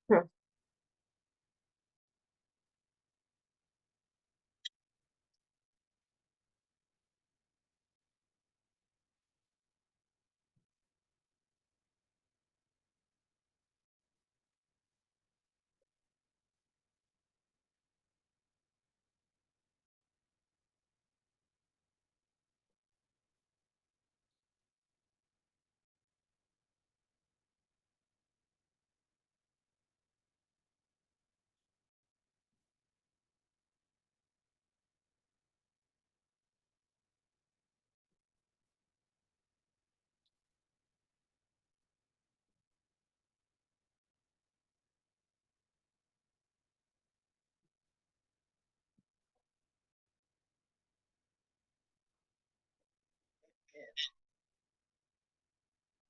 Hmm.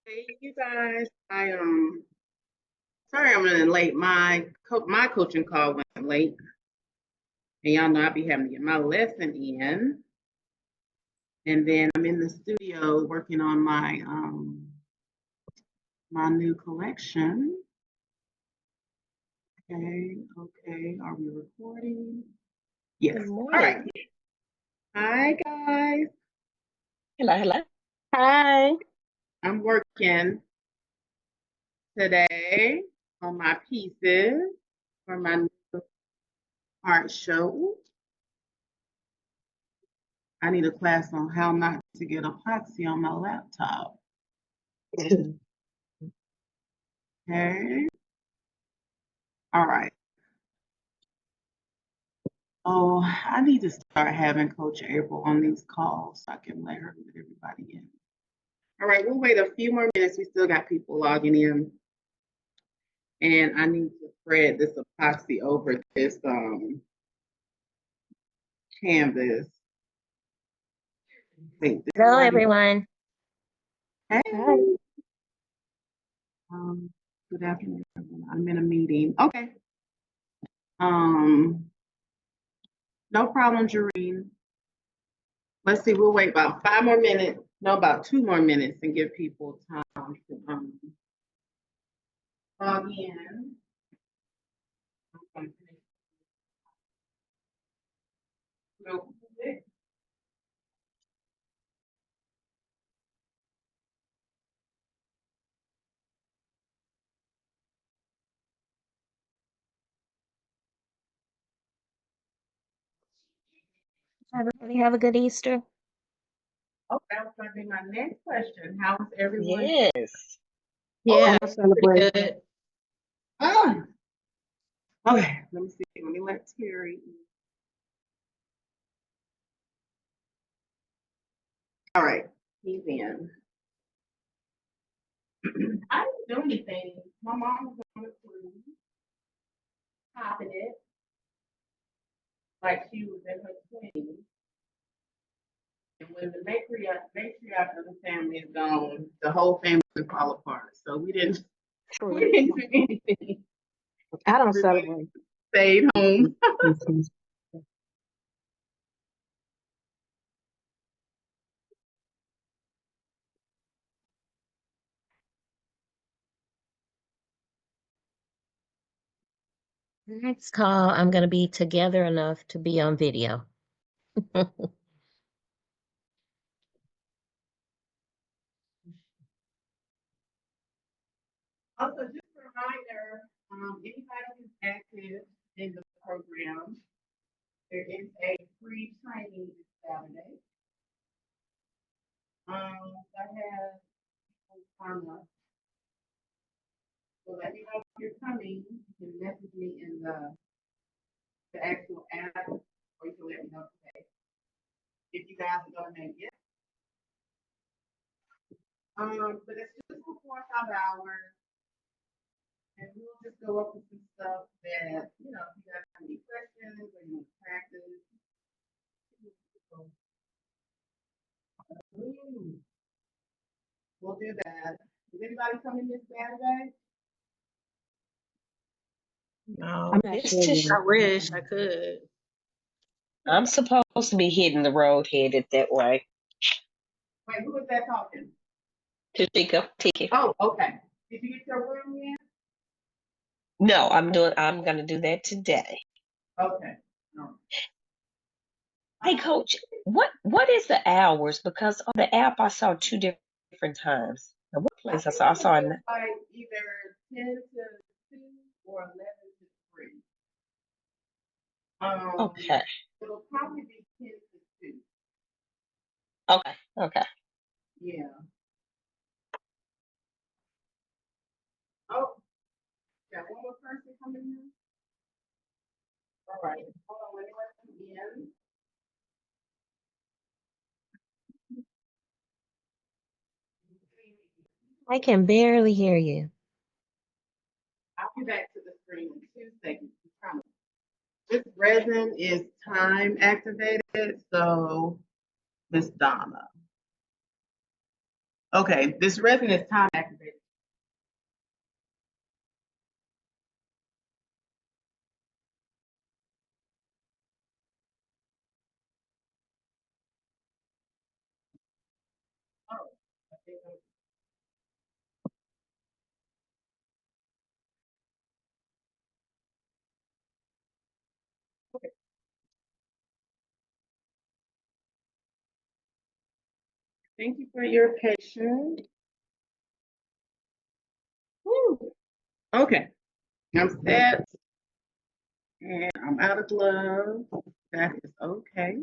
Hey, you guys. Sorry I'm running late. My coaching call went late, and y'all know I be having to get my lesson in, and then I'm in the studio working on my new collection. Okay, okay. Are we recording? Yes. Good All right. morning. Hi guys. Hello, hello. Hi. I'm working today on my pieces for my new art show. I need a class on how not to get epoxy on my laptop. Okay. All right. Oh, I need to start having Coach April on these calls so I can let her let everybody in. All right, we'll wait a few more minutes. We still got people logging in. And I need to spread this epoxy over this canvas. Wait, Hello, everyone. Hey. Hi. Good afternoon, everyone. I'm in a meeting. Okay. No problem, Jareen. Let's see, we'll wait about 5 more minutes. No, about 2 more minutes and give people time to log in. Real quick. Everybody have a good Easter. Oh, that was going to be my next question. How's everyone? Yes. Yeah, Oh, celebrate. pretty good. Oh, okay. Let me see. Let me let Terry in. All right. He's in. I didn't do anything. My mom was on the cruise, topping it like she was in her 20s. And when the matriarch of the family is gone, the whole family will fall apart. So we didn't True. do anything. I don't Everybody celebrate stayed home. Christmas. Next call, I'm going to be together enough to be on video. Also, just a reminder, anybody who's active in the program, there is a free training this Saturday. I have Karma. So let me know if you're coming. You can message me in the actual app, or you can let me know today. If you guys are gonna make it. But it's just for 4 or 5 hours, and we'll just go over some stuff that, you know, if you guys have any questions or you want to practice. We'll do that. Is anybody coming this Saturday? No, I'm not not sure sure yet. yet. I wish I could. I'm supposed to be hitting the road headed that way. Wait, who is that talking? Tashika, Tiki. Oh, okay. Did you get your room yet? No, I'm gonna do that today. Okay. No. Hey, Coach, what is the hours? Because on the app I saw two different times. The one place I saw Like either 10 to 2 or 11 to 3. Okay, It'll probably be 10 to 2. okay. Yeah. Oh, got one more person coming in. All right. Hold on, let me let them in. I can barely hear you. I'll be back to the screen in 2 seconds. This resin is time activated, so Miss Donna. Okay, this resin is time activated. Oh, okay. Thank you for your patience. Woo. Okay, I'm set and I'm out of gloves. That is okay.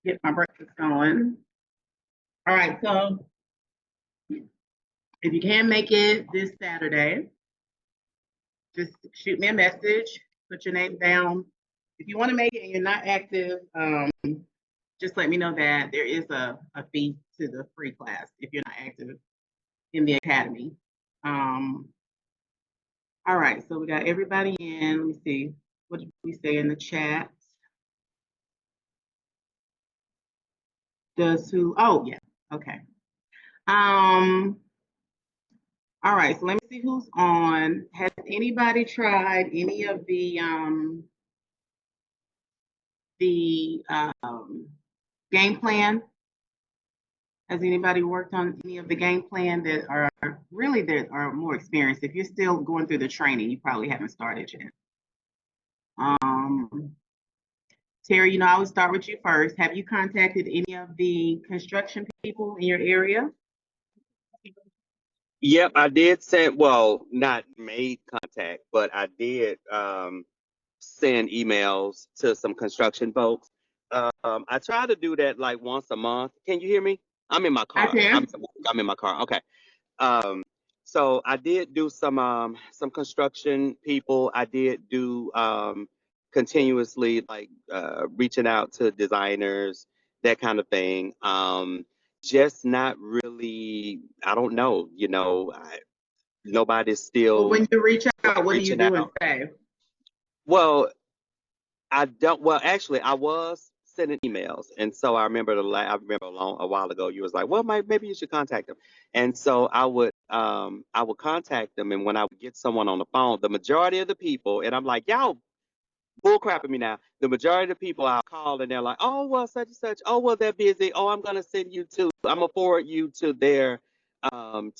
Get my breakfast going. All right, so if you can make it this Saturday, just shoot me a message, put your name down. If you want to make it and you're not active, just let me know that there is a fee to the free class if you're not active in the academy. All right, so we got everybody in. Let me see. What did we say in the chat? Does who? Oh, yeah. Okay. All right, so let me see who's on. Has anybody tried any of the game plan? Has anybody worked on any of the game plan that are more experienced? If you're still going through the training, you probably haven't started yet. Terry, I would start with you first. Have you contacted any of the construction people in your area? Yep, I did send, well, not made contact, but I did send emails to some construction folks. I try to do that like once a month. Can you hear me? I'm in my I car. can. I'm in my car. Okay. Um, so I did do some construction people. I did do continuously like reaching out to designers, that kind of thing. Just not really. I don't know. Nobody's Well, still when you reach out, what do you reaching do and out. say? Well, I don't. Well, actually, I was sending emails, and so I remember a while ago you was like, well, maybe you should contact them, and so I would contact them, and when I would get someone on the phone, the majority of the people, and I'm like, y'all bull crapping me now. The majority of the people I'll call, and they're like, oh well, such and such. Oh well, they're busy. Oh, I'm gonna forward you to their phone,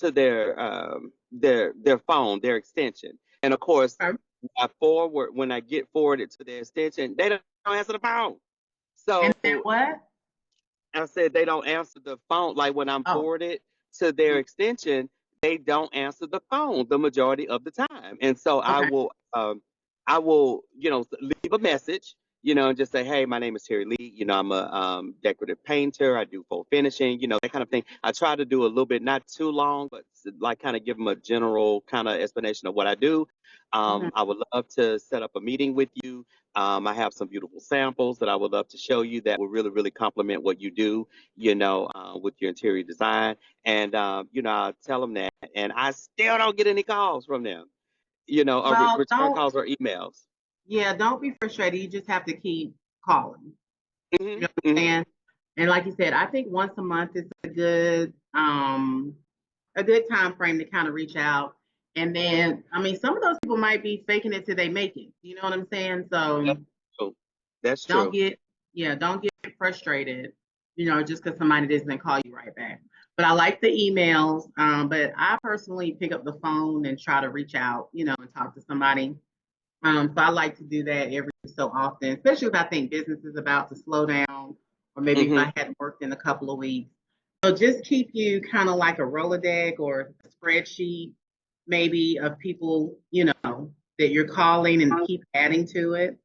their extension, and of course Okay. when I get forwarded to their extension, they don't answer the phone. And So then what? I said they don't answer the phone. Like when I'm Oh, forwarded to their extension, they don't answer the phone the majority of the time. And so okay. I will, leave a message, and just say, hey, my name is Terry Lee. I'm a decorative painter. I do full finishing, that kind of thing. I try to do a little bit, not too long, but like kind of give them a general kind of explanation of what I do. Mhm. I would love to set up a meeting with you. I have some beautiful samples that I would love to show you that will really, really complement what you do, with your interior design. And, I tell them that. And I still don't get any calls from them, or Well, return calls or emails. don't be frustrated. You just have to keep calling. You Hmm. know what I'm Hmm. saying? And like you said, I think once a month is a good time frame to kind of reach out. And then, I mean, some of those people might be faking it till they make it. You know what I'm saying? So Yep. So that's don't true. get, Yeah, don't get frustrated, just because somebody doesn't call you right back. But I like the emails. But I personally pick up the phone and try to reach out, and talk to somebody. So I like to do that every so often, especially if I think business is about to slow down, or maybe if Hmm. I hadn't worked in a couple of weeks. So just keep you kind of like a Rolodex or a spreadsheet, maybe of people, that you're calling and keep adding to it.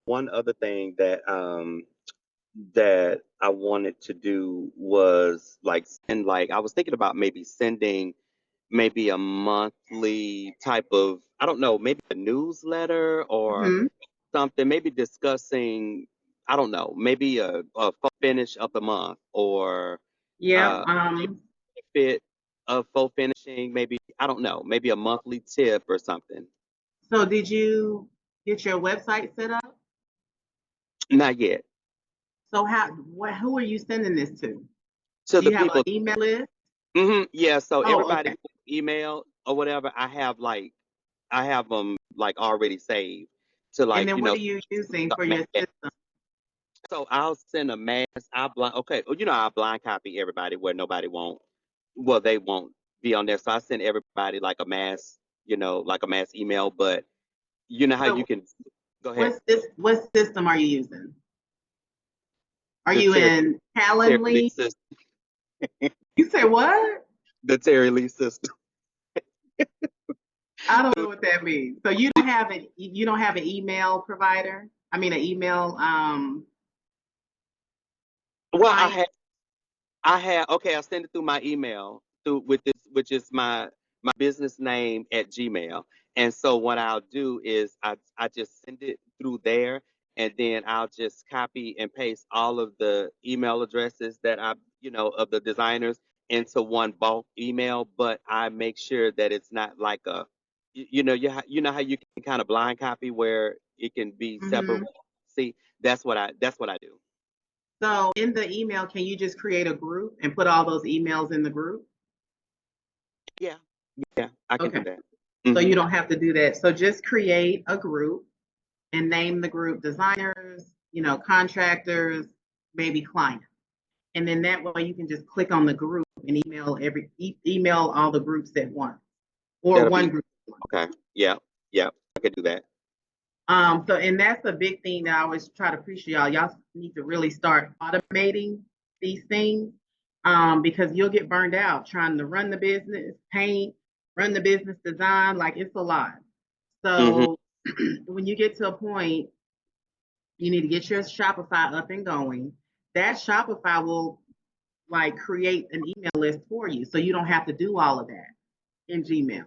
One other thing that I wanted to do was like send like I was thinking about maybe sending maybe a monthly type of, I don't know, maybe a newsletter or Hmm. something, maybe discussing, I don't know, maybe a finish of the month or Yeah. uh fit of faux finishing, maybe, I don't know, maybe a monthly tip or something. So did you get your website set up? Not yet. So who are you sending this to? To Do the you have an people. email list? Yeah, so Oh, everybody okay. who email or whatever, I have them like already saved to And like, then what are you using for your mass. system? So I'll send a mass. I blind okay. Well, I blind copy everybody where nobody won't. Well, they won't be on there. So I send everybody like a mass, like a mass email. But you know how you So can go ahead. what system are you using? Are The you Terry, in Terry Lee Calendly? system. You say what? The Terry Lee system. I don't know what that means. So you don't have an email provider? I mean an email Well, client? okay, I send it through my email through with this, which is my business name at Gmail. And so what I'll do is I just send it through there, and then I'll just copy and paste all of the email addresses that of the designers into one bulk email, but I make sure that it's not like you know how you can kind of blind copy where it can be separate. Hmm. See, that's what I do. So in the email, can you just create a group and put all those emails in the group? Yeah, yeah, I can do Okay. that. So Hmm. you don't have to do that. So just create a group and name the group designers, contractors, maybe clients. And then that way you can just click on the group and email all the groups at once or That'll one be group at once. okay. Yeah, yeah, I can do that. And that's a big thing that I always try to preach to y'all. Y'all need to really start automating these things, because you'll get burned out trying to run the business, paint, run the business design, like it's a lot. Hmm. So when you get to a point, you need to get your Shopify up and going. That Shopify will like create an email list for you, so you don't have to do all of that in Gmail.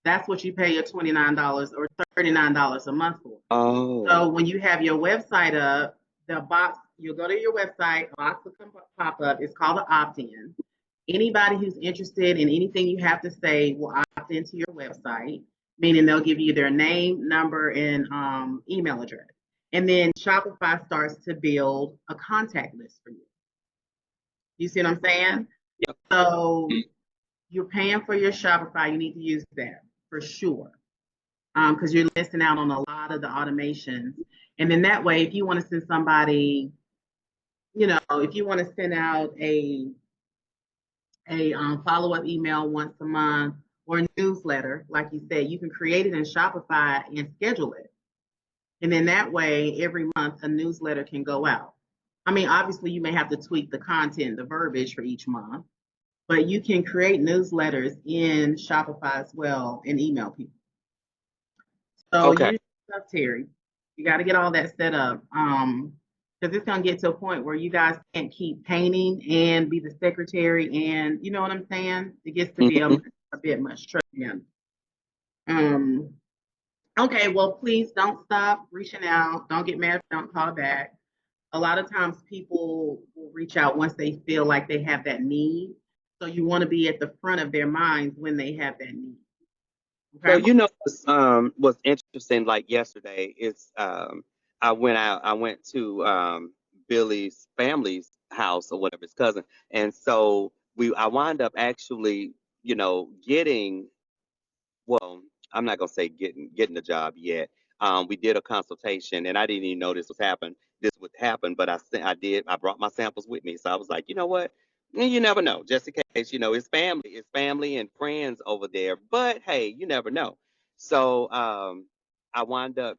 That's what you pay your $29 or $39 a month for. Oh, So when you have your website up, the box, you'll go to your website, a box will pop up. It's called an opt-in. Anybody who's interested in anything you have to say will opt into your website, meaning they'll give you their name, number, and email address. And then Shopify starts to build a contact list for you. You see what I'm saying? yep. So you're paying for your Shopify. You need to use that for sure, because you're missing out on a lot of the automations. And then that way, if you want to send somebody, if you want to send out a follow up email once a month or a newsletter, like you said, you can create it in Shopify and schedule it. And then that way, every month, a newsletter can go out. I mean, obviously, you may have to tweak the content, the verbiage for each month, but you can create newsletters in Shopify as well and email people. So Okay. use stuff, Terry. You got to get all that set up. Because it's gonna get to a point where you guys can't keep painting and be the secretary, and you know what I'm saying? It gets to be a, Hmm. a bit much. Trust me. Um, okay, well, please don't stop reaching out. Don't get mad if you don't call back. A lot of times people will reach out once they feel like they have that need. So you want to be at the front of their minds when they have that need. So Okay. what's interesting like yesterday is I went to Billy's family's house or whatever, his cousin. And so I wind up actually, getting, well, I'm not gonna say getting the job yet. We did a consultation, and I didn't even know this was happen. This would happen, but I did. I brought my samples with me, so I was like, you know what? You never know. Just in case, it's family and friends over there. But hey, you never know. So I wind up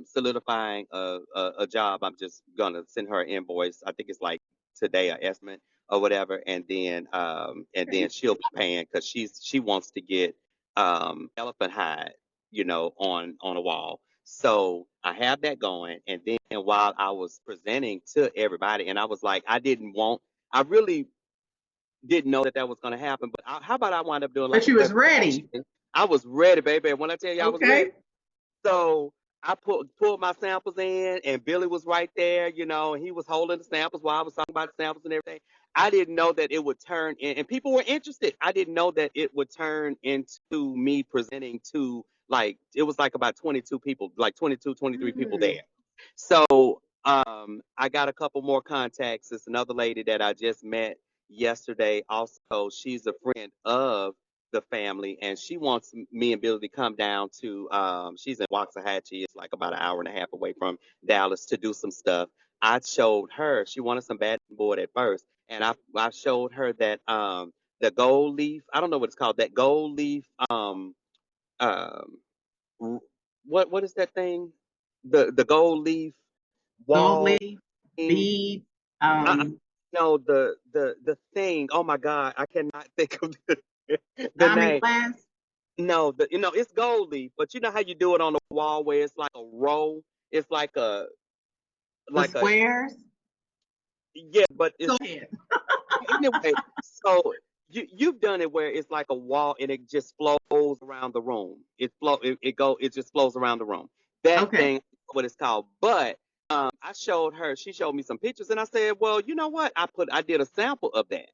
solidifying a job. I'm just gonna send her an invoice. I think it's like today, an estimate or whatever, and then she'll be paying because she wants to get elephant hide, on a wall. So I have that going, and then while I was presenting to everybody, and I was like, I really didn't know that was going to happen. But how about I wind up doing like But you a was ready. presentation? I was ready, baby. And when I tell you I was ready, Okay. so I pulled my samples in, and Billy was right there, and he was holding the samples while I was talking about the samples and everything. I didn't know that it would turn in, and people were interested. I didn't know that it would turn into me presenting to, like, it was like about 22 people, like 22, 23 people Mm. there. So I got a couple more contacts. It's another lady that I just met yesterday. Also, she's a friend of the family, and she wants me and Billy to come down to. She's in Waxahachie. It's like about an hour and a half away from Dallas to do some stuff. I showed her. She wanted some batting board at first, and I showed her that the gold leaf. I don't know what it's called. That gold leaf. Um, what is that thing? The gold leaf Gold wall leaf, thing. bead, Uh, no, the thing. Oh my God, I cannot think of the diamond name. glass, No, it's gold leaf, but you know how you do it on the wall where it's like a row. It's like a the like a squares. yeah, but Go it's ahead. anyway. So you've done it where it's like a wall and it just flows around the room. It just flows around the room. That Okay. thing, what it's called. But I showed her. She showed me some pictures, and I said, well, you know what? I did a sample of that.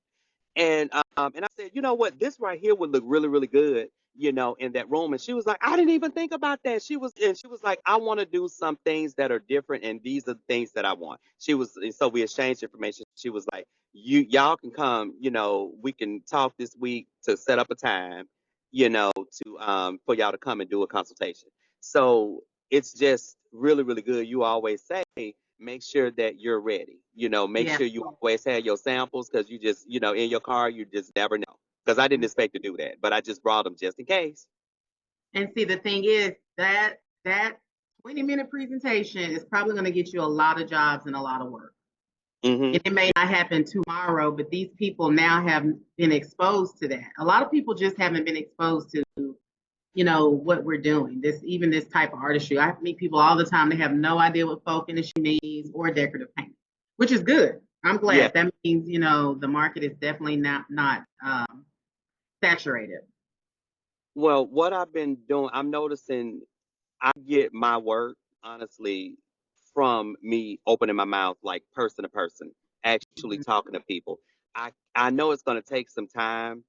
And I said, you know what, this right here would look really, really good, in that room. And she was like, I didn't even think about that. She was like, I want to do some things that are different, and these are the things that I want. And so we exchanged information. She was like, y'all can come, we can talk this week to set up a time, to for y'all to come and do a consultation. So it's just really, really good. You always say, make sure that you're ready. Make Yeah. sure you always have your samples because you just, in your car, you just never know. Because I didn't expect to do that, but I just brought them just in case. And see, the thing is that 20-minute presentation is probably going to get you a lot of jobs and a lot of work. Hmm. And it may not happen tomorrow, but these people now have been exposed to that. A lot of people just haven't been exposed to, what we're doing. This type of artistry. I meet people all the time. They have no idea what folk finishing means or decorative paint, which is good. I'm Yeah. glad. That means, the market is definitely not saturated. Well, what I've been doing, I'm noticing I get my work, honestly, from me opening my mouth, like person to person, actually Mhm. talking to people. I know it's going to take some time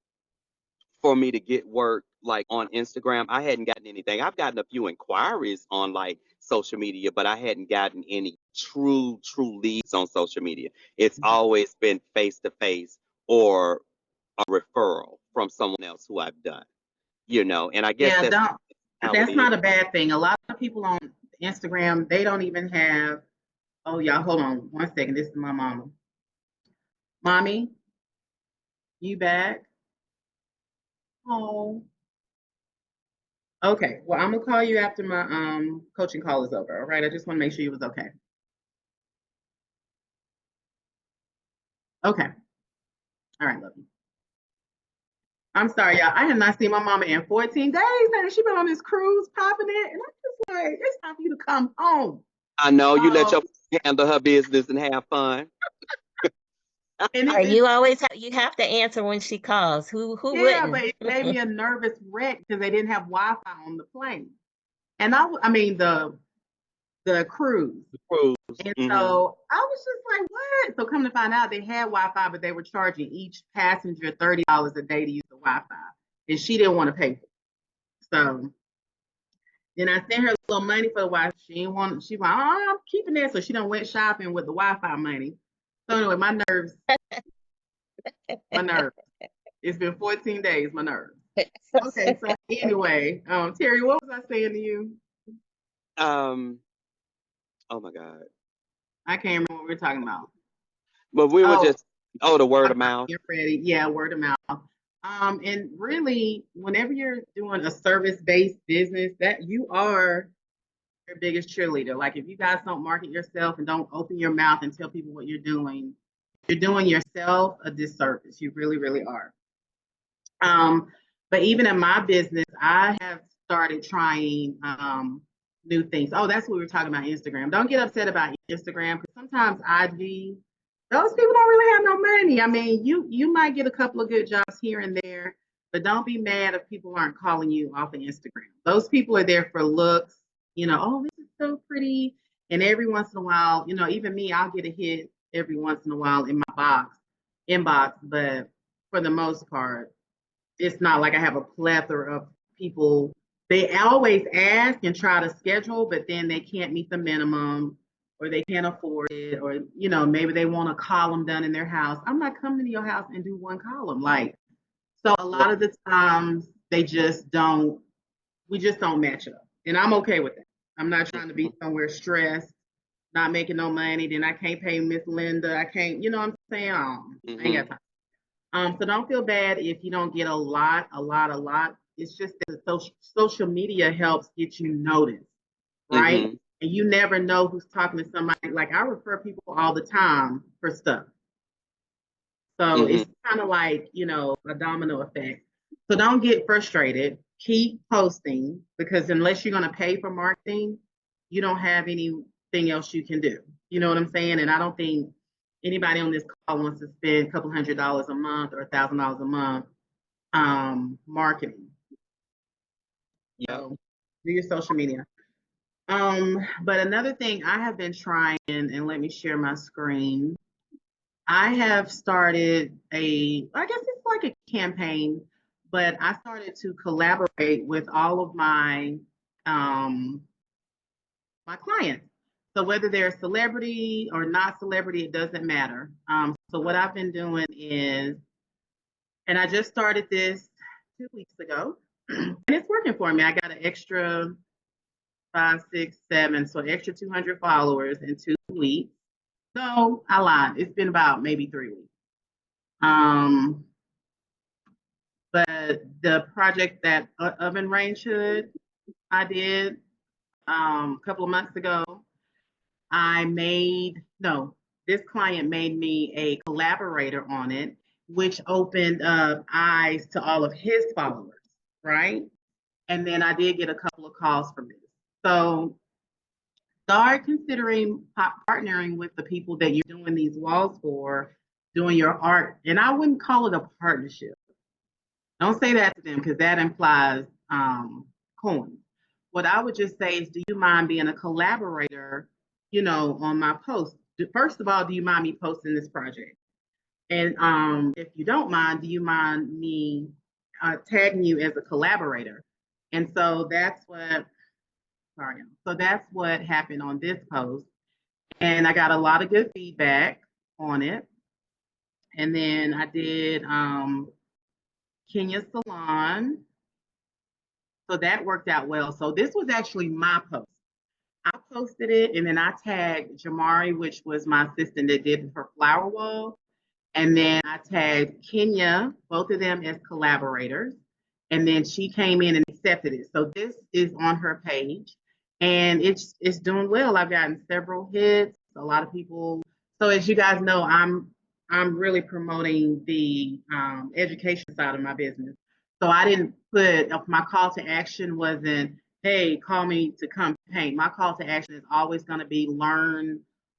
for me to get work like on Instagram. I hadn't gotten anything. I've gotten a few inquiries on like social media, but I hadn't gotten any true leads on social media. It's always been face to face or a referral from someone else who I've done, and I guess Yeah, don't. how it That's is. not a bad thing. A lot of people on Instagram, they don't even have. Oh, y'all, hold on 1 second. This is my mama. Mommy, you back? Oh. Okay. Well, I'm gonna call you after my coaching call is over. All right. I just want to make sure you was okay. Okay. All right, love you. I'm sorry, y'all. I have not seen my mama in 14 days, and she been on this cruise popping it, and I'm just like, it's time for you to come home. I know you let Um, your handle her business and have fun. and Or you always have to answer when she calls. Who yeah, but wouldn't? it made me a nervous wreck because they didn't have Wi-Fi on the plane, and I mean the cruise. Cruise. And Hmm. so I was just like, what? So come to find out, they had Wi-Fi, but they were charging each passenger $30 a day to use the Wi-Fi, and she didn't want to pay for it. So Then I sent her a little money for the Wi-Fi. She didn't want. She went, oh, I'm keeping that. So she done went shopping with the Wi-Fi money. So anyway, my nerves. It's been 14 days. My nerves. Okay. So anyway, Terry, what was I saying to you? Oh my God. I can't remember what we were talking about. But we were Oh, just the word of about mouth. being ready. Yeah, word of mouth. And really, whenever you're doing a service-based business, that you are your biggest cheerleader. Like if you guys don't market yourself and don't open your mouth and tell people what you're doing yourself a disservice. You really, really are. But even in my business, I have started trying new things. Oh, that's what we were talking about Instagram. Don't get upset about Instagram because sometimes IG, those people don't really have no money. I mean, you might get a couple of good jobs here and there, but don't be mad if people aren't calling you off of Instagram. Those people are there for looks, oh, this is so pretty. And every once in a while, even me, I'll get a hit every once in a while in my inbox, but for the most part, it's not like I have a plethora of people. They always ask and try to schedule, but then they can't meet the minimum or they can't afford it, or maybe they want a column done in their house. I'm not coming to your house and do one column. Like, so a lot of the times we just don't match up. And I'm okay with that. I'm not trying to be somewhere stressed, not making no money, then I can't pay Miss Linda. I can't, what I'm saying? I ain't got time. So don't feel bad if you don't get a lot. It's just that social media helps get you noticed, right? Mm-hmm. And you never know who's talking to somebody. Like I refer people all the time for stuff. So it's kind of like, a domino effect. So don't get frustrated. Keep posting because unless you're going to pay for marketing, you don't have anything else you can do. You know what I'm saying? And I don't think anybody on this call wants to spend a couple $100 a month or $1,000 a month marketing. Yeah. So do your social media. But another thing I have been trying, and let me share my screen. I have started I guess it's like a campaign, but I started to collaborate with all of my clients. So whether they're celebrity or not celebrity, it doesn't matter. So what I've been doing is, and I just started this 2 weeks ago, and it's working for me. I got an extra 5, 6, 7, so extra 200 followers in 2 weeks. No, I lied. It's been about maybe 3 weeks. But the project that Oven Range Hood I did a couple of months ago, this client made me a collaborator on it, which opened up eyes to all of his followers, right? And then I did get a couple of calls from this. So start considering partnering with the people that you're doing these walls for, doing your art. And I wouldn't call it a partnership. Don't say that to them because that implies coin. What I would just say is, do you mind being a collaborator, on my post? First of all, do you mind me posting this project? And if you don't mind, do you mind me tagging you as a collaborator? And so that's what happened on this post. And I got a lot of good feedback on it. And then I did Kenya Salon. So that worked out well. So this was actually my post. I posted it and then I tagged Jamari, which was my assistant that did her flower wall. And then I tagged Kenya, both of them as collaborators. And then she came in and accepted it. So this is on her page and it's doing well. I've gotten several hits, a lot of people. So as you guys know, I'm really promoting the education side of my business. So I didn't put my call to action wasn't, hey, call me to come paint. My call to action is always going to be learn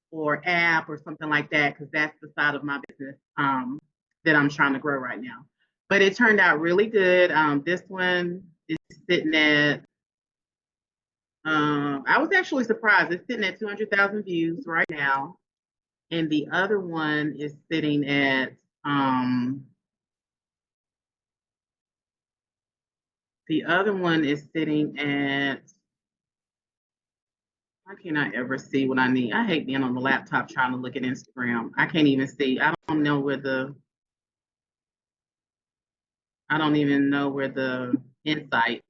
or app or something like that, because that's the side of my business that I'm trying to grow right now. But it turned out really good. This one is sitting at, I was actually surprised. It's sitting at 200,000 views right now. And the other one is sitting at, I cannot ever see what I need. I hate being on the laptop trying to look at Instagram. I can't even see. I don't even know where the insights.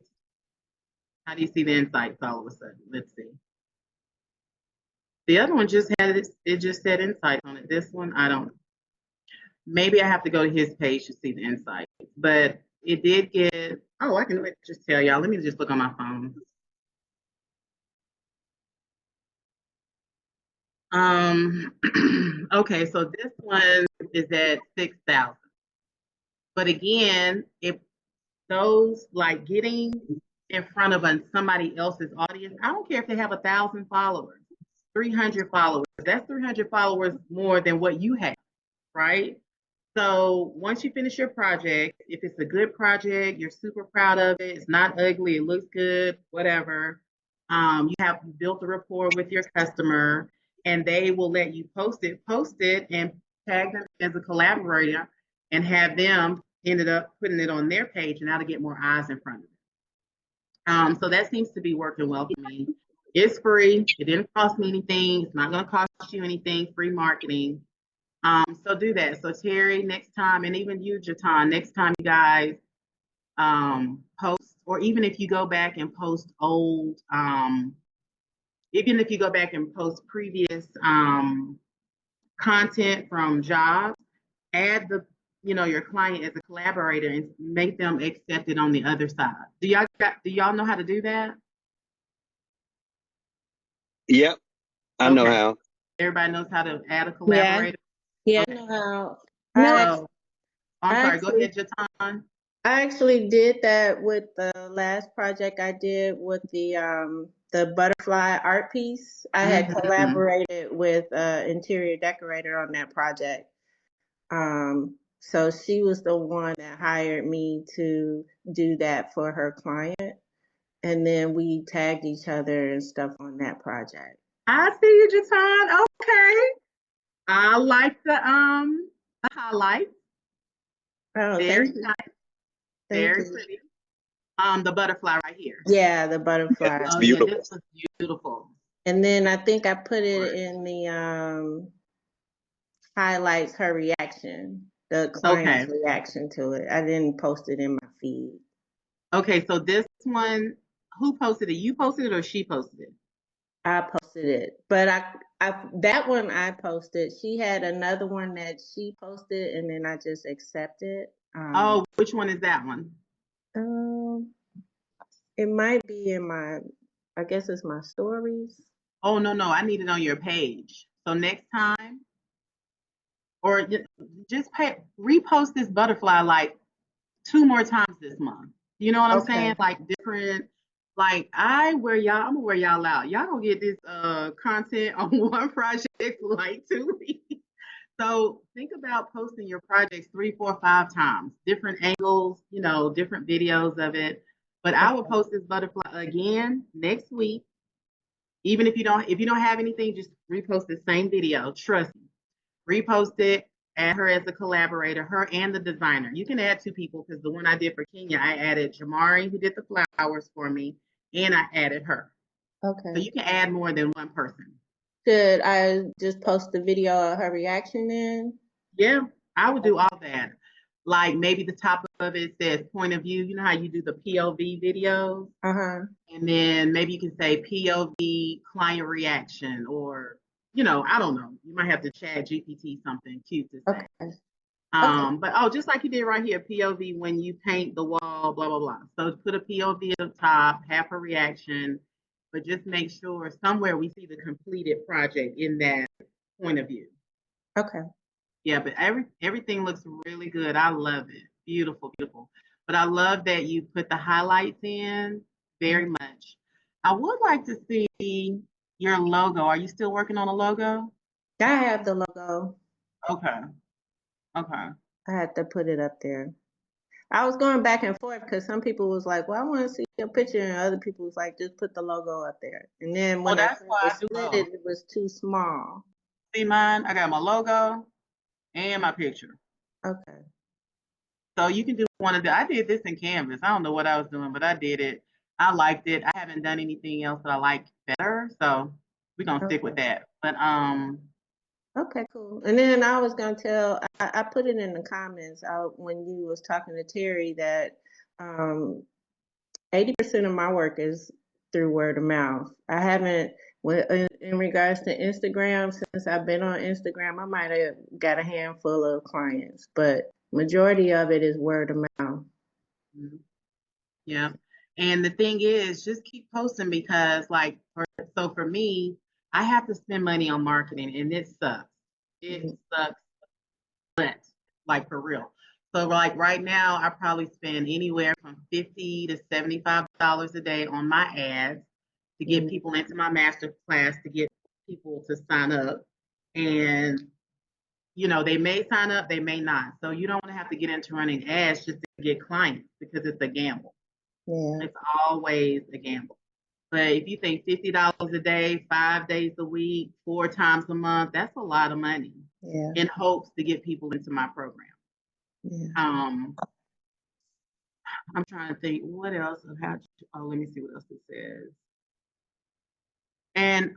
How do you see the insights all of a sudden? Let's see. The other one just had it just said insights on it. This one, I don't. Maybe I have to go to his page to see the insights. But it did get, oh, I can just tell y'all. Let me just look on my phone. Okay, so this one is at 6,000. But again, if those like getting in front of somebody else's audience, I don't care if they have 1,000 followers, 300 followers. That's 300 followers more than what you have, right? So once you finish your project, if it's a good project, you're super proud of it, it's not ugly, it looks good, whatever. You have built a rapport with your customer, and they will let you post it, and tag them as a collaborator, and have them ended up putting it on their page, and now to get more eyes in front of it. So that seems to be working well for me. It's free. It didn't cost me anything. It's not going to cost you anything. Free marketing. So do that. So Terry, next time, and even you, Jatan, next time you guys post, or even if you go back and post old, even if you go back and post previous content from jobs, add your client as a collaborator and make them accept it on the other side. Do y'all know how to do that? Yep, I know Okay. how. Everybody knows how to add a collaborator? Yeah, Okay. I know how. No, I'm I sorry, go actually- ahead, Jatan. I actually did that with the last project I did with the butterfly art piece. I had collaborated with an interior decorator on that project. So she was the one that hired me to do that for her client. And then we tagged each other and stuff on that project. I see you, Jatan. Okay. I like the highlights. Oh, Very thank you. nice. Thank Very you. pretty. The butterfly right here. Yeah, the butterfly. It's Oh beautiful. yeah, this was beautiful. And then I think I put it in the highlights her reaction, the client's reaction to it. I didn't post it in my feed. Okay, so this one, who posted it? You posted it or she posted it? I posted it, but that one I posted. She had another one that she posted, and then I just accepted. Oh, which one is that one? It might be in my, I guess it's my stories. Oh no, I need it on your page. So next time, or just repost this butterfly like 2 more times this month. You know what I'm saying? Like different, like I'm gonna wear y'all out. Y'all gonna get this content on one project for like 2 weeks. So think about posting your projects 3, 4, 5 times, different angles, different videos of it. But I will post this butterfly again next week. Even if you don't have anything, just repost the same video. Trust me. Repost it, add her as a collaborator, her and the designer. You can add 2 people because the one I did for Kenya, I added Jamari, who did the flowers for me, and I added her. Okay. So you can add more than one person. Should I just post the video of her reaction in? Yeah, I would do all that. Like maybe the top of it says point of view. You know how you do the POV videos? And then maybe you can say POV client reaction, or, I don't know. You might have to chat GPT something cute to say. Okay. But just like you did right here, POV when you paint the wall, blah, blah, blah. So put a POV at the top, have a reaction, but just make sure somewhere we see the completed project in that point of view. Okay. Yeah, but everything looks really good. I love it. Beautiful, beautiful. But I love that you put the highlights in very much. I would like to see your logo. Are you still working on a logo? I have the logo. Okay. I had to put it up there. I was going back and forth because some people was like, well, I want to see your picture, and other people was like, just put the logo up there. And then when that's why I do split both. it was too small. See mine? I got my logo and my picture. Okay. So you can do one of the, I did this in Canvas. I don't know what I was doing, but I did it. I liked it. I haven't done anything else that I like better. So we're gonna stick with that. But Okay, cool. And then I was gonna tell, I put it in the comments when you was talking to Terry that 80% of my work is through word of mouth. I haven't, in regards to Instagram, since I've been on Instagram, I might have got a handful of clients, but majority of it is word of mouth. yeah. And the thing is, just keep posting because, like, for me, I have to spend money on marketing, and it sucks. It sucks, but like for real. So like right now, I probably spend anywhere from $50 to $75 a day on my ads to get people into my master class, to get people to sign up. And they may sign up, they may not. So you don't want to have to get into running ads just to get clients because it's a gamble. Yeah. It's always a gamble. But if you think $50 a day, 5 days a week, 4 times a month, that's a lot of money. Yeah. In hopes to get people into my program. Yeah. I'm trying to think what else. Let me see what else it says. And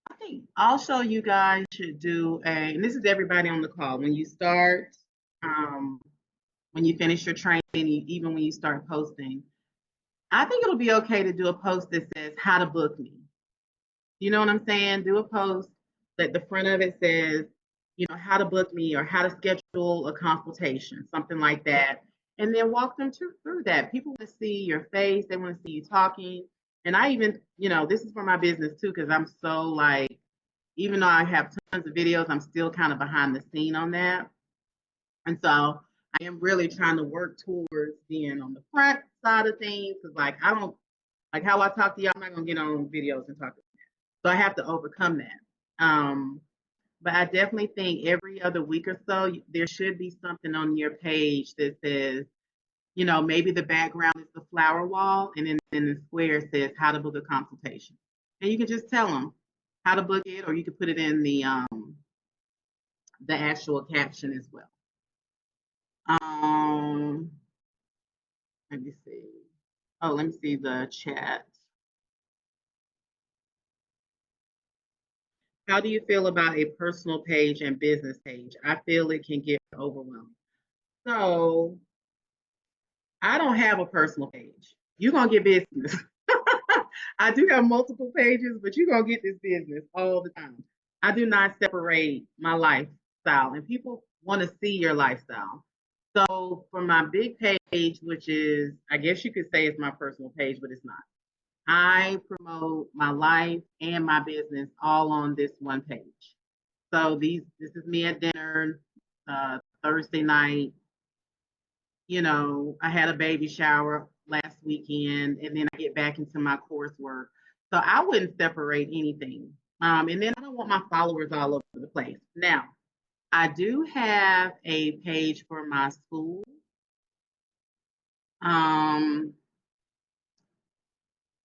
I think also you guys should do and this is everybody on the call. When you start, when you finish your training, even when you start posting, I think it'll be okay to do a post that says how to book me. You know what I'm saying? Do a post that the front of it says, how to book me or how to schedule a consultation, something like that. And then walk them through that. People want to see your face. They want to see you talking. And I even, this is for my business too, because I'm so like, even though I have tons of videos, I'm still kind of behind the scene on that. And so I am really trying to work towards being on the front side of things. Because like, I don't, like how I talk to y'all, I'm not going to get on videos and talk to you. So I have to overcome that. But I definitely think every other week or so, there should be something on your page that says, maybe the background is the flower wall, and then in the square says how to book a consultation. And you can just tell them how to book it, or you can put it in the actual caption as well. Let me see. Oh, let me see the chat. How do you feel about a personal page and business page? I feel it can get overwhelming. So I don't have a personal page. You're going to get business. I do have multiple pages, but you're going to get this business all the time. I do not separate my lifestyle, and people want to see your lifestyle. So for my big page, which is, I guess you could say it's my personal page, but it's not. I promote my life and my business all on this one page. So this is me at dinner, Thursday night. I had a baby shower last weekend, and then I get back into my coursework. So I wouldn't separate anything. And then I don't want my followers all over the place. Now, I do have a page for my school.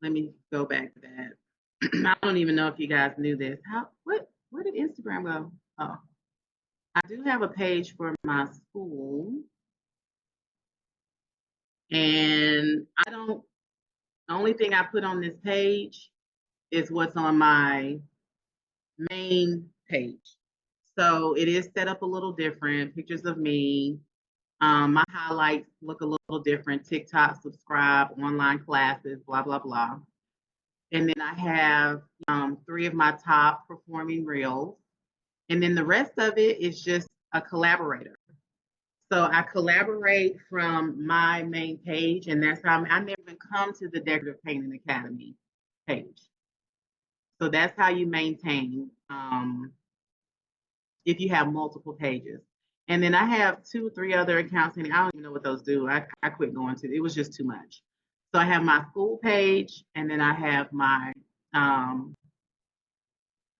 Let me go back to that. I don't even know if you guys knew this. Where did Instagram go? Oh, I do have a page for my school. And the only thing I put on this page is what's on my main page. So it is set up a little different, pictures of me. My highlights look a little different, TikTok, subscribe, online classes, blah, blah, blah. And then I have 3 of my top performing reels. And then the rest of it is just a collaborator. So I collaborate from my main page, and that's how I never even come to the Decorative Painting Academy page. So that's how you maintain if you have multiple pages. And then I have 2 or 3 other accounts, and I don't even know what those do. I quit going to it. It was just too much. So I have my school page, and then I have my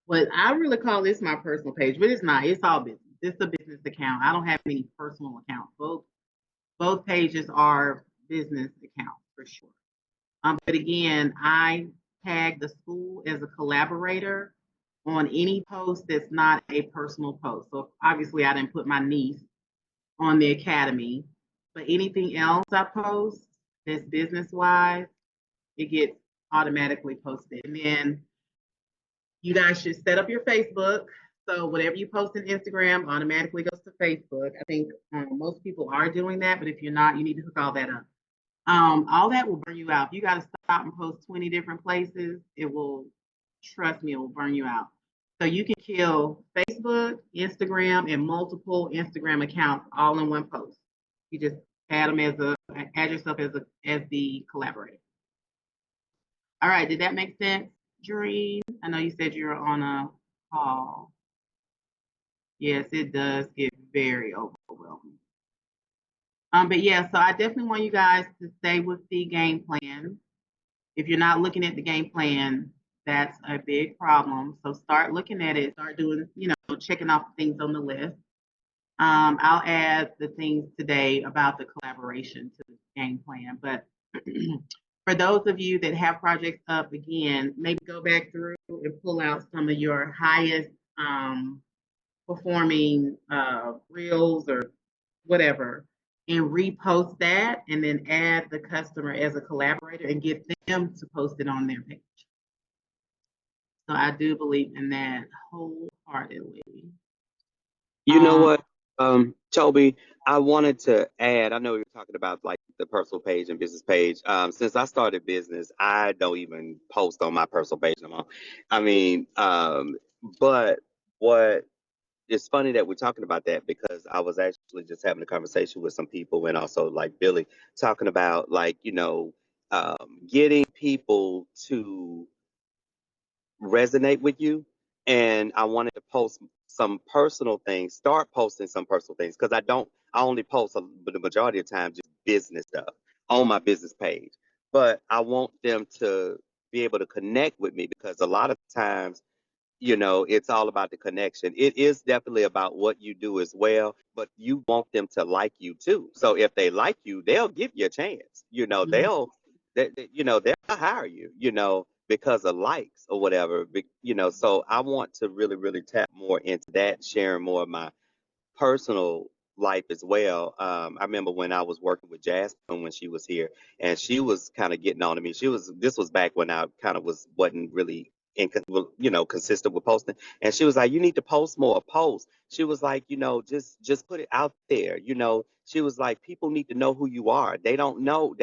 what I really call this my personal page, but it's not. It's all business. It's a business account. I don't have any personal accounts. Both pages are business accounts for sure. But again, I tag the school as a collaborator on any post that's not a personal post. So obviously I didn't put my niece on the academy, but anything else I post that's business wise, it gets automatically posted. And then You guys should set up your Facebook. So whatever you post on Instagram automatically goes to Facebook. I think most people are doing that, but if you're not, you need to hook all that up. All that will burn you out. If you got to stop and post 20 different places, it will, trust me, it will burn you out. So you can kill Facebook, Instagram, and multiple Instagram accounts all in one post. You just add them add yourself as the collaborator. All right, did that make sense, Dream? I know you said you were on a call. Yes, it does get very overwhelming. But yeah, so I definitely want you guys to stay with the game plan. If you're not looking at the game plan, that's a big problem. So start looking at it, start doing, checking off things on the list. I'll add the things today about the collaboration to the game plan. But for those of you that have projects up again, maybe go back through and pull out some of your highest performing reels or whatever and repost that and then add the customer as a collaborator and get them to post it on their page. So I do believe in that wholeheartedly. You know what, Toby, I wanted to add, I know you're talking about like the personal page and business page. Since I started business, I don't even post on my personal page no more. I mean, but what it's funny that we're talking about that because I was actually just having a conversation with some people and also like Billy talking about like, getting people to resonate with you. And I wanted to post some personal things, start posting some personal things because I only post the majority of the time just business stuff on my business page. But I want them to be able to connect with me because a lot of times it's all about the connection. It is definitely about what you do as well, but you want them to like you too. So if they like you, they'll give you a chance. They'll hire you, because of likes or whatever. So I want to really, really tap more into that, sharing more of my personal life as well. I remember when I was working with Jasmine when she was here, and she was kind of getting on to me. This was back when I kind of wasn't really consistent with posting, and she was like, "You need to post more. Post." She was like, just put it out there. She was like, people need to know who you are. They don't know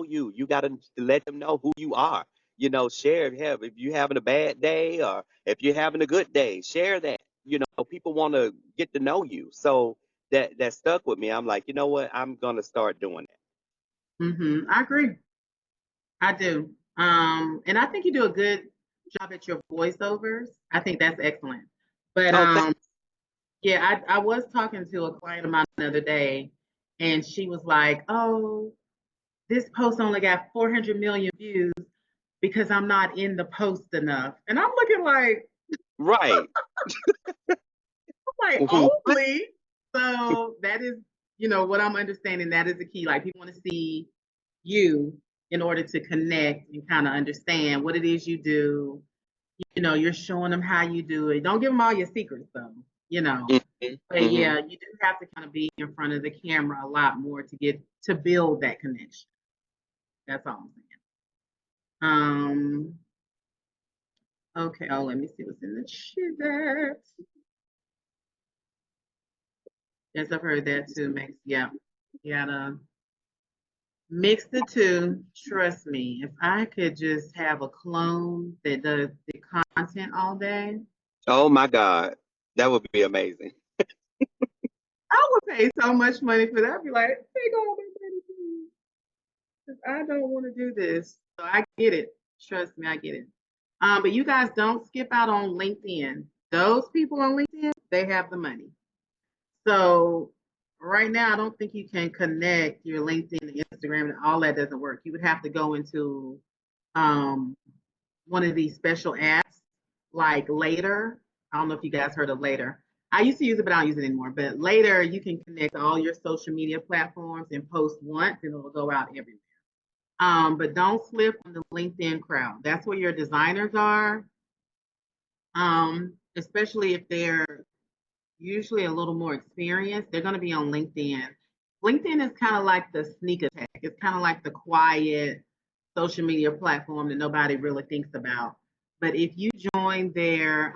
you. You got to let them know who you are. Share. If you're having a bad day or if you're having a good day, share that. People want to get to know you. So that stuck with me. I'm like, you know what? I'm gonna start doing that. I agree. I do. And I think you do a good job at your voiceovers. I think that's excellent. But Oh, thank yeah, I was talking to a client of mine the other day, and she was like, "Oh, this post only got 400 million views because I'm not in the post enough." And I'm looking right. What? only. So that is, what I'm understanding. That is the key. Like people want to see you in order to connect and kind of understand what it is you do. You're showing them how you do it. Don't give them all your secrets though, Mhm, But mhm. yeah, you do have to kind of be in front of the camera a lot more to build that connection. That's all I'm saying. Okay. Oh, let me see what's in the chat. Yes, I've heard that too. Yeah, you gotta mix the two. Trust me, if I could just have a clone that does the content all day, Oh my God, that would be amazing. I would pay so much money for that. I'd be like, take all my money, please. 'Cause I don't want to do this. So I get it. Trust me, I get it. But you guys don't skip out on LinkedIn. Those people on LinkedIn, they have the money. So right now, I don't think you can connect your LinkedIn and Instagram, and all that doesn't work. You would have to go into um, one of these special apps like Later. I don't know if you guys heard of Later. I used to use it, but I don't use it anymore. But Later, you can connect all your social media platforms and post once, and it'll go out everywhere. But don't slip on the LinkedIn crowd. That's where your designers are, especially if they're usually a little more experienced. They're going to be on LinkedIn. LinkedIn is kind of like the sneak attack. It's kind of like the quiet social media platform that nobody really thinks about. But if you join their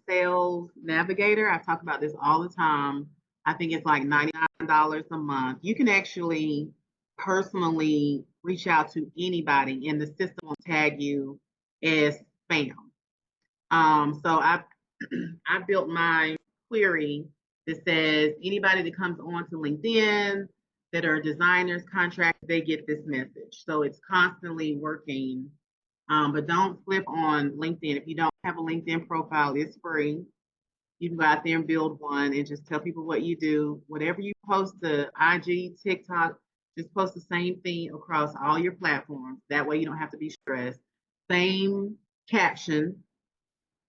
sales navigator, I talk about this all the time. I think it's like $99 a month. You can actually personally reach out to anybody, and the system will tag you as spam. So I built my query that says anybody that comes onto LinkedIn that are designers, contractors, they get this message. So it's constantly working. But don't flip on LinkedIn. If you don't have a LinkedIn profile, it's free. You can go out there and build one and just tell people what you do. Whatever you post to IG, TikTok, just post the same thing across all your platforms. That way you don't have to be stressed. Same caption,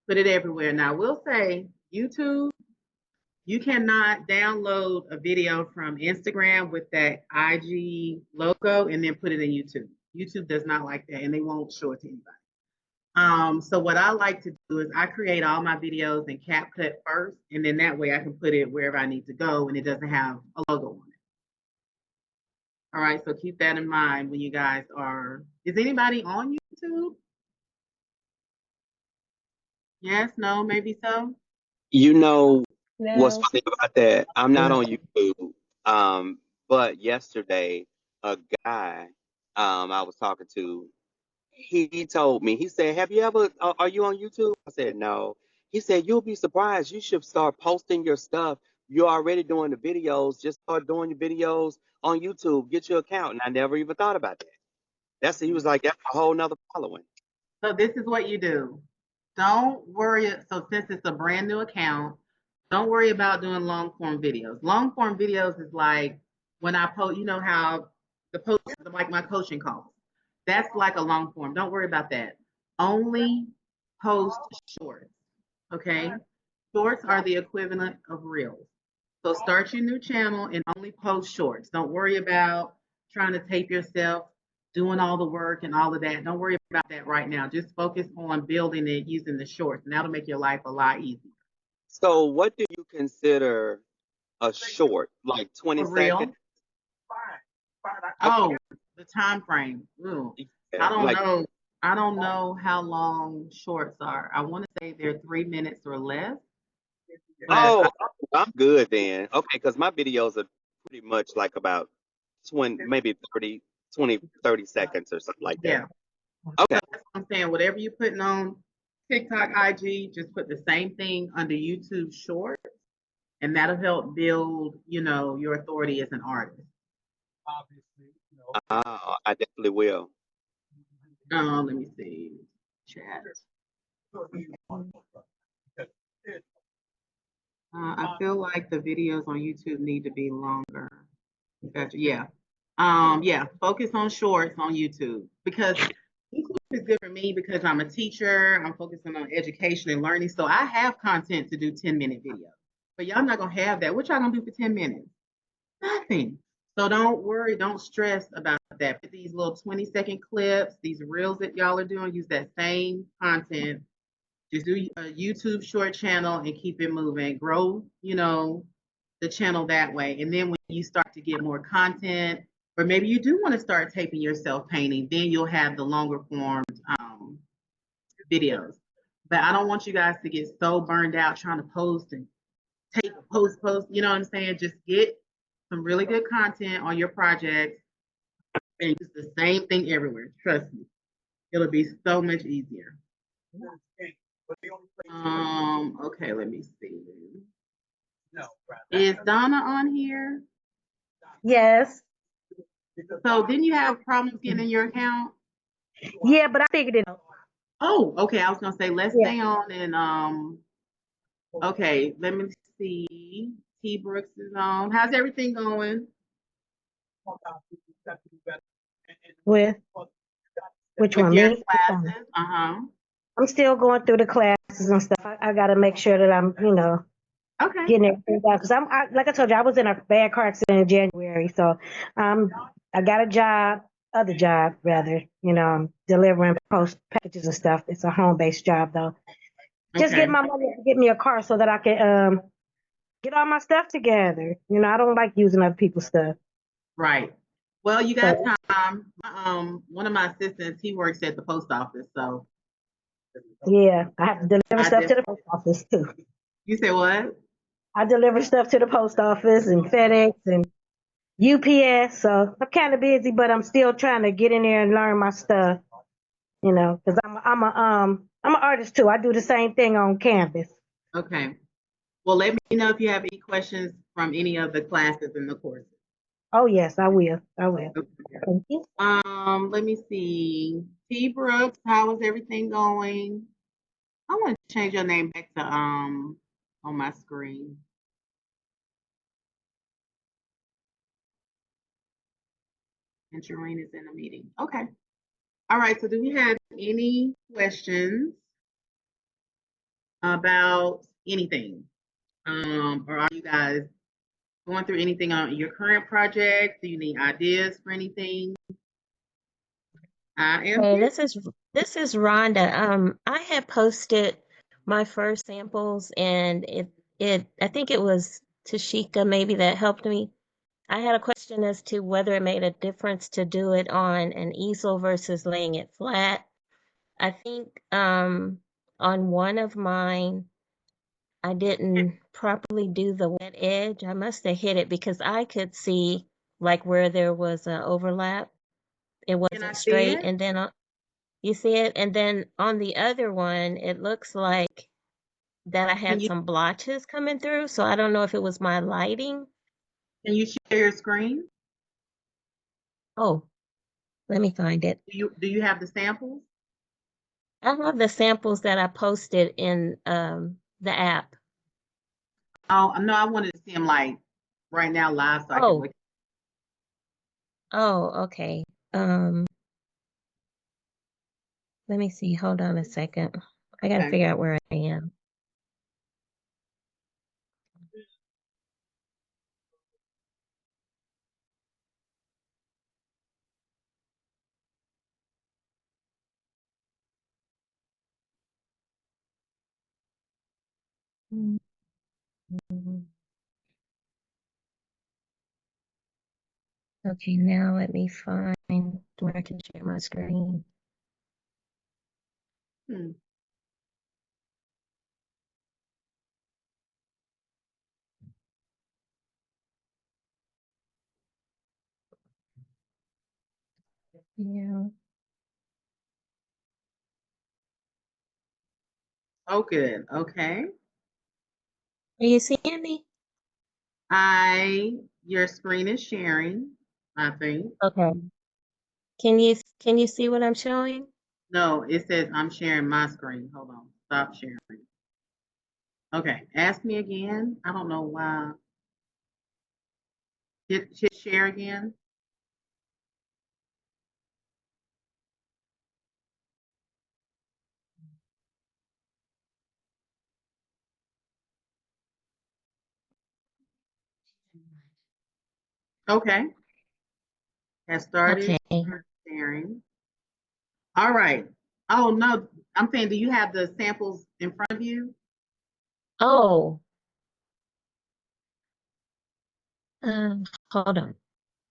put it everywhere. Now, I will say YouTube, you cannot download a video from Instagram with that IG logo and then put it in YouTube. YouTube does not like that, and they won't show it to anybody. So what I like to do is I create all my videos in CapCut first, and then that way I can put it wherever I need to go, and it doesn't have a logo on it. All right, so keep that in mind when you guys are. Is anybody on YouTube? Yes, no, maybe so. You know what's No. funny about that? I'm not on YouTube. But yesterday, a guy I was talking to, he told me, he said, "Have you ever? Are you on YouTube?" I said, "No." He said, "You'll be surprised. You should start posting your stuff. You're already doing the videos. Just start doing your videos on YouTube. Get your account." And I never even thought about that. He was like, that's a whole nother following. So this is what you do. Don't worry. So since it's a brand new account, don't worry about doing long form videos. Long form videos is like when I post, you know how the post, like my coaching calls. That's like a long form. Don't worry about that. Only post shorts. Okay. Shorts are the equivalent of reels. So start your new channel and only post shorts. Don't worry about trying to tape yourself, doing all the work and all of that. Don't worry about that right now. Just focus on building it using the shorts, and that'll make your life a lot easier. So what do you consider a short, like 20 For real? seconds? Oh, the time frame. Ooh. I Yeah, don't like, know. I don't know how long shorts are. I want to say they're 3 minutes or less. But oh, I'm good then. Okay, because my videos are pretty much like about 20, maybe 30, 20, 30 seconds or something like that. yeah, Okay. so that's what I'm saying. Whatever you're putting on TikTok, IG, just put the same thing under YouTube Short, and that'll help build, your authority as an artist. I definitely will. Let me see. Chat. I feel like the videos on YouTube need to be longer. Gotcha. Yeah. Yeah. Focus on shorts on YouTube because YouTube is good for me because I'm a teacher. I'm focusing on education and learning. So I have content to do 10-minute videos. But y'all not gonna have that. What y'all gonna do for 10 minutes? Nothing. So don't worry, don't stress about that. Put these little 20-second clips, these reels that y'all are doing, use that same content. Just do a YouTube short channel and keep it moving. Grow, the channel that way. And then when you start to get more content, or maybe you do want to start taping yourself painting, then you'll have the longer form videos. But I don't want you guys to get so burned out trying to post and tape, post. You know what I'm saying? Just get some really good content on your projects and use the same thing everywhere. Trust me, it'll be so much easier. Okay, let me see. Is Donna on here? Yes. So didn't you have problems getting in your account? Yeah, but I figured it out. Oh, okay. I was gonna say let's Yeah. stay on and okay, let me see. T Brooks is on. How's everything going? With which With one? your Me? classes? Uh-huh. I'm still going through the classes and stuff. I got to make sure that I'm, Okay. getting everything done. Because like I told you, I was in a bad car accident in January. So I got a job, other job rather, I'm delivering post packages and stuff. It's a home-based job though. Just Okay. get my money to get me a car so that I can get all my stuff together. I don't like using other people's stuff. Right. Well, you got So time. One of my assistants, he works at the post office, so Yeah, I have to deliver I stuff to def- the post office too. you said what? I deliver stuff to the post office and FedEx and UPS. So I'm kind of busy, but I'm still trying to get in there and learn my stuff. You know, because I'm an artist too. I do the same thing on canvas. Okay. Well, let me know if you have any questions from any of the classes in the courses. Oh yes, I will. I will. Okay. Thank you. Let me see. T Brooks, how is everything going? I want to change your name back to on my screen. And Shareen is in a meeting. Okay. All right. So do we have any questions about anything? Or are you guys going through anything on your current project? Do you need ideas for anything? I am Hey, here. this is Rhonda. I had posted my first samples, and it I think it was Tashika maybe that helped me. I had a question as to whether it made a difference to do it on an easel versus laying it flat. I think on one of mine I didn't properly do the wet edge. I must have hit it because I could see like where there was an overlap. It Can I wasn't see straight, it? and then you see it? And then on the other one, it looks like that I Can had you some blotches coming through. So I don't know if it was my lighting. can you share your screen? Oh, let me find it. Do you have the samples? I have the samples that I posted in the app. Oh no, I wanted to see them like right now live so I can Oh, look. okay. Let me see. Hold on a second. I got to Okay. figure out where I am. Mhm. Okay, now let me find where I can share my screen. Hmm. Yeah. Oh, good. Okay. Are you seeing me? Your screen is sharing, I think. Okay. Can you see what I'm showing? No, it says I'm sharing my screen. Hold on. Stop sharing. Okay. Ask me again. I don't know why. Hit share again. Okay. Has started Okay. sharing. All right. Oh no, I'm saying, do you have the samples in front of you? Oh, hold on.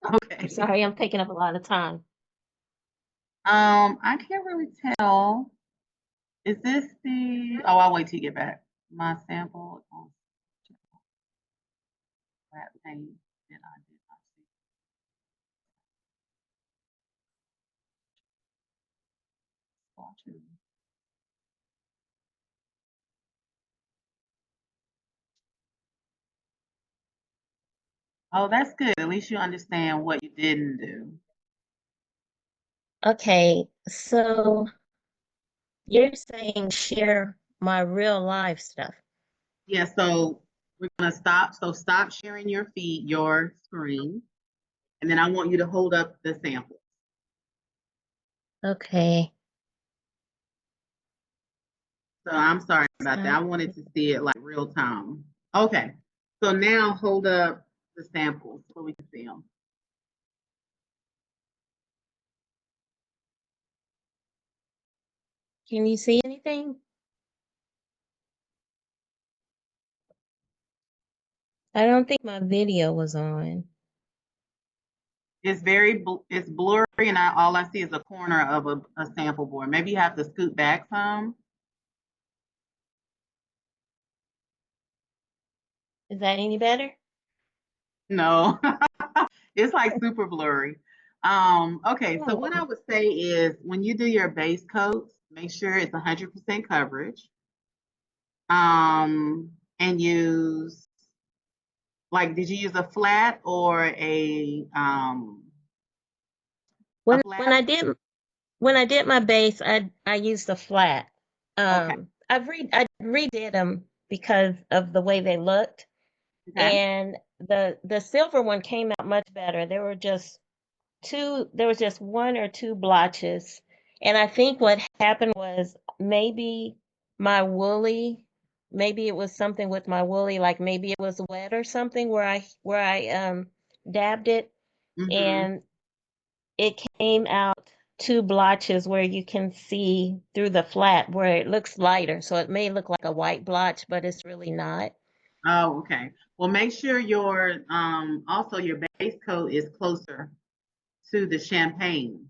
I'm Okay. sorry, I'm taking up a lot of time. I can't really tell. Is this the? Oh, I'll wait till you get back. My sample on flat pane that I did not see. Swatches. Oh, that's good. At least you understand what you didn't do. Okay, so you're saying share my real life stuff. Yeah, so we're gonna stop. So stop sharing your screen, and then I want you to hold up the sample. Okay. So I'm sorry about that. Stop. I wanted to see it like real time. Okay. So now hold up the samples so we can see them. Can you see anything? I don't think my video was on. It's blurry, and all I see is a corner of a sample board. Maybe you have to scoot back some. Is that any better? No, it's like super blurry. Okay, so what I Oh. would say is when you do your base coats, make sure it's 100% coverage. And use, like, did you use a flat or a When flat? I did my base, I used a flat. Okay, I redid them because of the way they looked, okay. and the silver one came out much better. There was just one or two blotches, and I think what happened was my woolly, maybe it was something with my woolly, like maybe it was wet or something where I dabbed it, Mm-hmm. and it came out two blotches where you can see through the flat where it looks lighter. So it may look like a white blotch, but it's really not. Oh, okay. Well, make sure your also your base coat is closer to the champagne.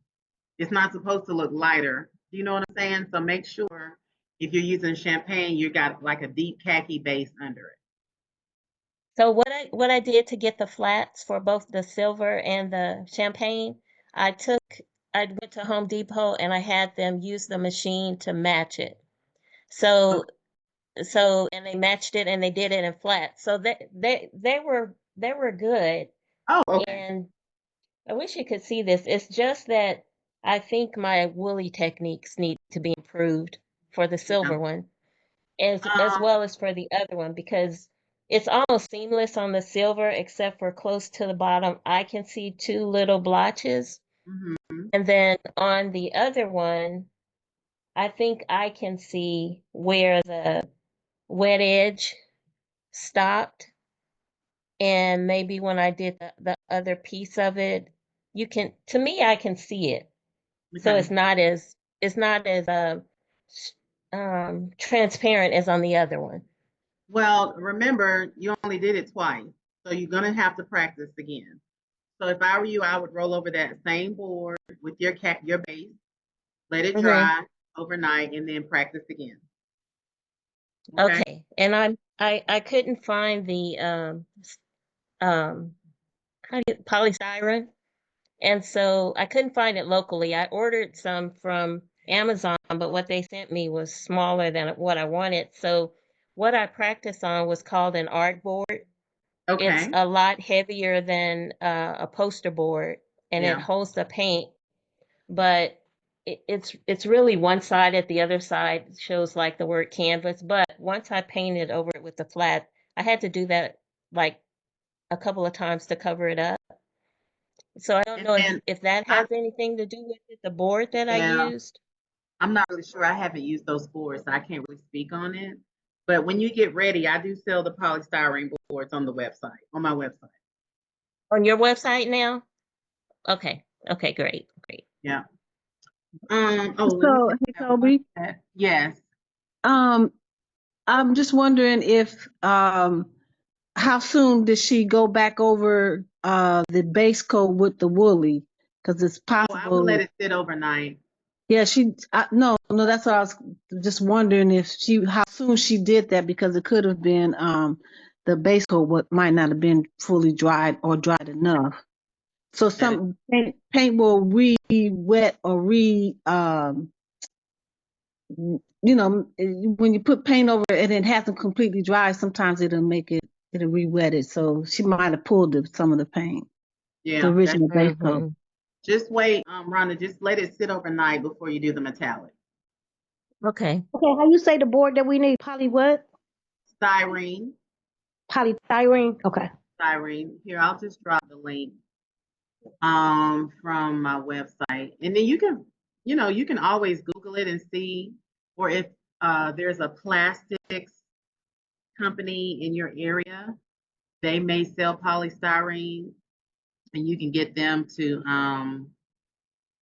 It's not supposed to look lighter. Do you know what I'm saying? So make sure if you're using champagne, you got like a deep khaki base under it. So what I did to get the flats for both the silver and the champagne, I took I went to Home Depot and I had them use the machine to match it. So Okay. and they matched it and they did it in flats. So they were good. Oh, okay. And I wish you could see this. It's just that I think my woolly techniques need to be improved for the Yeah. silver one, as Um, well as for the other one, because it's almost seamless on the silver, except for close to the bottom. I can see two little blotches. mhm. And then on the other one, I think I can see where the wet edge stopped. And maybe when I did the other piece of it, to me, I can see it. So Okay. it's not as transparent as on the other one. Well, remember, you only did it twice, so you're gonna have to practice again. So if I were you, I would roll over that same board with your base, let it Hmm. dry overnight, and then practice again. Okay. Okay, and I couldn't find the um polystyrene, and so I couldn't find it locally. I ordered some from Amazon, but what they sent me was smaller than what I wanted. So what I practiced on was called an art board. It's Okay. a lot heavier than a poster board, and it Yeah. holds the paint, but it's really one-sided. The other side shows like the word canvas. But once I painted over it with the flat, I had to do that like a couple of times to cover it up. So I don't And know then if that I has anything to do with it, the board that I yeah, used. I'm not really sure. I haven't used those boards, so I can't really speak on it. But when you get ready, I do sell the polystyrene boards on the website, on my website. On your website now? Okay. Okay, great. Great. Yeah. Oh, let me So, see. hey, Toby, Yes. um, I'm just wondering if, how soon did she go back over the base coat with the woolly? Because it's Oh, I would let possible. it sit overnight. Yeah, no, that's what I was just wondering if how soon she did that because it could have been the base coat what might not have been fully dried or dried enough. So Let it. some paint will re-wet or when you put paint over it and it hasn't completely dried, sometimes it'll re-wet it. So she might have pulled some of the paint, the Yeah, that's original base coat. Hmm. just wait, Rhonda, just let it sit overnight before you do the metallic. Okay. Okay, how you say the board that we need? Poly what? Styrene, Polystyrene? Okay. styrene. Here, I'll just drop the link from my website. And then you can always Google it and see, or if there's a plastics company in your area, they may sell polystyrene and you can get them to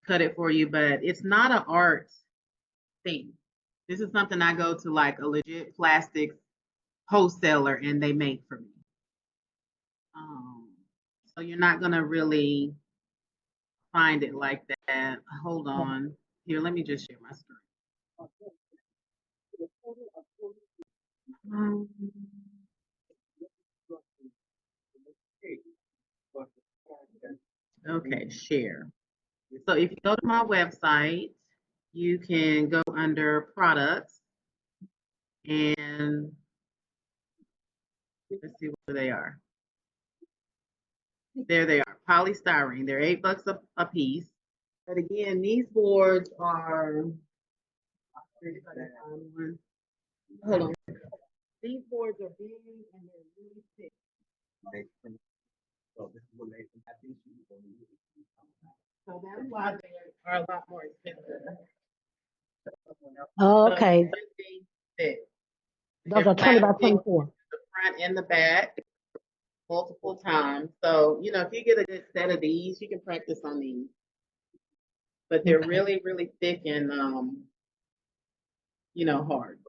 cut it for you, but it's not an art thing. This is something I go to like a legit plastics wholesaler and they make for me. Um, so you're not gonna really find it like that. Hold on. Here, let me just share my screen. Um, Okay, share. So if you go to my website, you can go under products and let's see where they are. There they are, polystyrene. They're $8 a piece. But again, these boards are, hold on. These boards are big and they're really thick. So that's why they are a lot more expensive. Oh, So okay. they're really thick. Those They're are 20 by plastic, 24. the front and the back, multiple times. So, you know, if you get a good set of these, you can practice on these. But they're Okay. really, really thick and, you know, hard.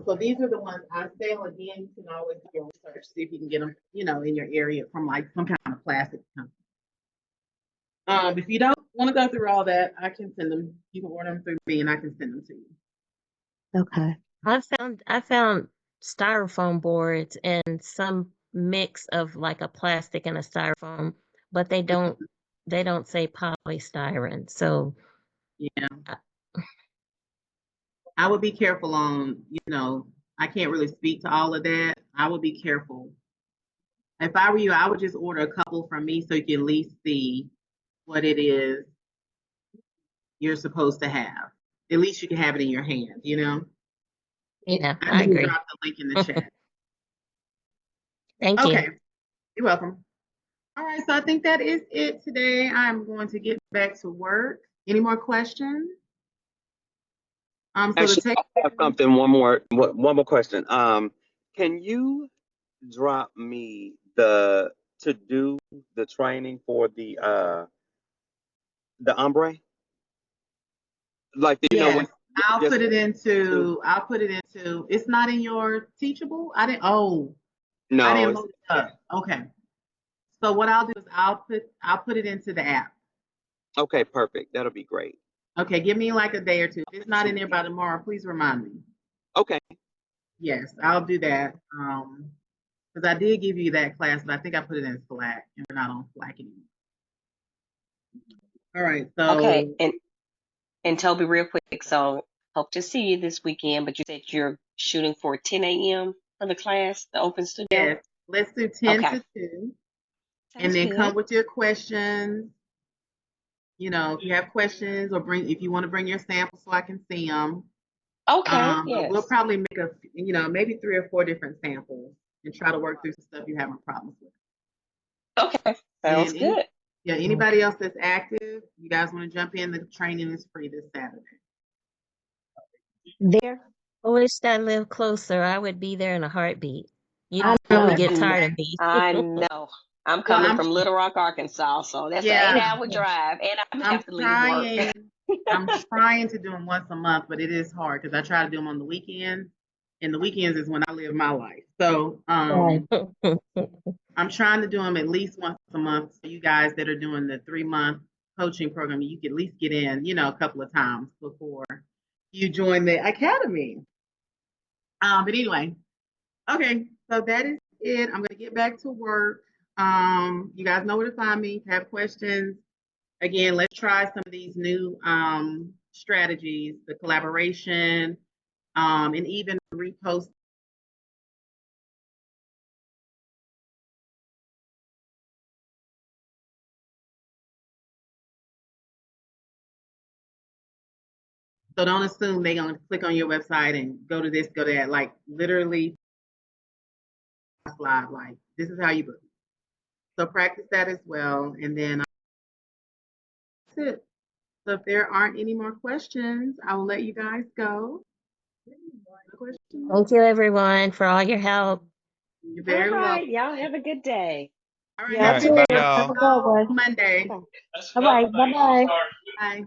So these are the ones I sell. Again, you can always do your research, see if you can get them, you know, in your area from like some kind of plastic company. If you don't want to go through all that, I can send them. You can order them through me, and I can send them to you. Okay. I found styrofoam boards and some mix of like a plastic and a styrofoam, but they don't say polystyrene. So Yeah, uh, I would be careful on. You know, I can't really speak to all of that. I would be careful. If I were you, I would just order a couple from me so you can at least see what it is you're supposed to have. At least you can have it in your hand. You know, yeah, I I can agree. drop the link in the chat. Thank you. Okay, you're welcome. All right, so I think that is it today. I'm going to get back to work. Any more questions? So the Actually, take. I have something. One more question. Can you drop me the to do the training for the ombre? Like, you know, when Yes, I'll just put it to into. I'll put it into. It's not in your Teachable. I didn't. Oh, I no, didn't it's load it up. Okay. So what I'll do is I'll put it into the app. okay, perfect. That'll be great. Okay, give me like a day or two. If it's not in there by tomorrow, please remind me. Okay. Yes, I'll do that. Because I did give you that class, but I think I put it in Slack, and we're not on Slack anymore. All right, Okay, so and Toby, real quick. So hope to see you this weekend. But you said you're shooting for 10 a.m. for the class, the open studio. yes, let's do 10 Okay, to 2, and sounds then come good. with your questions. You know, if you have questions or if you want to bring your samples so I can see them. Okay, But we'll yes. probably make maybe 3 or 4 different samples and try to work through some stuff you're having problems with. Okay, sounds And good. anybody else that's active, you guys want to jump in? The training is free this Saturday. There. I wish I lived closer. I would be there in a heartbeat. You'd I probably know. get Mm, tired of me. I know. I'm Well, coming from Little Rock, Arkansas, so that's an yeah, 8-hour drive, and I I'm have to leave work. trying. I'm trying to do them once a month, but it is hard because I try to do them on the weekends, and the weekends is when I live my life. So, Right. I'm trying to do them at least once a month. So you guys that are doing the 3-month coaching program, you can at least get in, a couple of times before you join the academy. But anyway, okay, so that is it. I'm gonna get back to work. You guys know where to find me. If you have questions, again, let's try some of these new strategies, the collaboration, and even repost. So don't assume they're gonna click on your website and go to this, go to that. Like literally slide, like this is how you book. So practice that as well, and then that's it. So if there aren't any more questions, I will let you guys go. No questions? Thank you, everyone, for all your help. You're All very right, welcome. y'all have a good day. All right, Yeah, have All a right, good too. bye, day. Have a y'all. good one. Monday. Bye. All right. Bye-bye. Bye.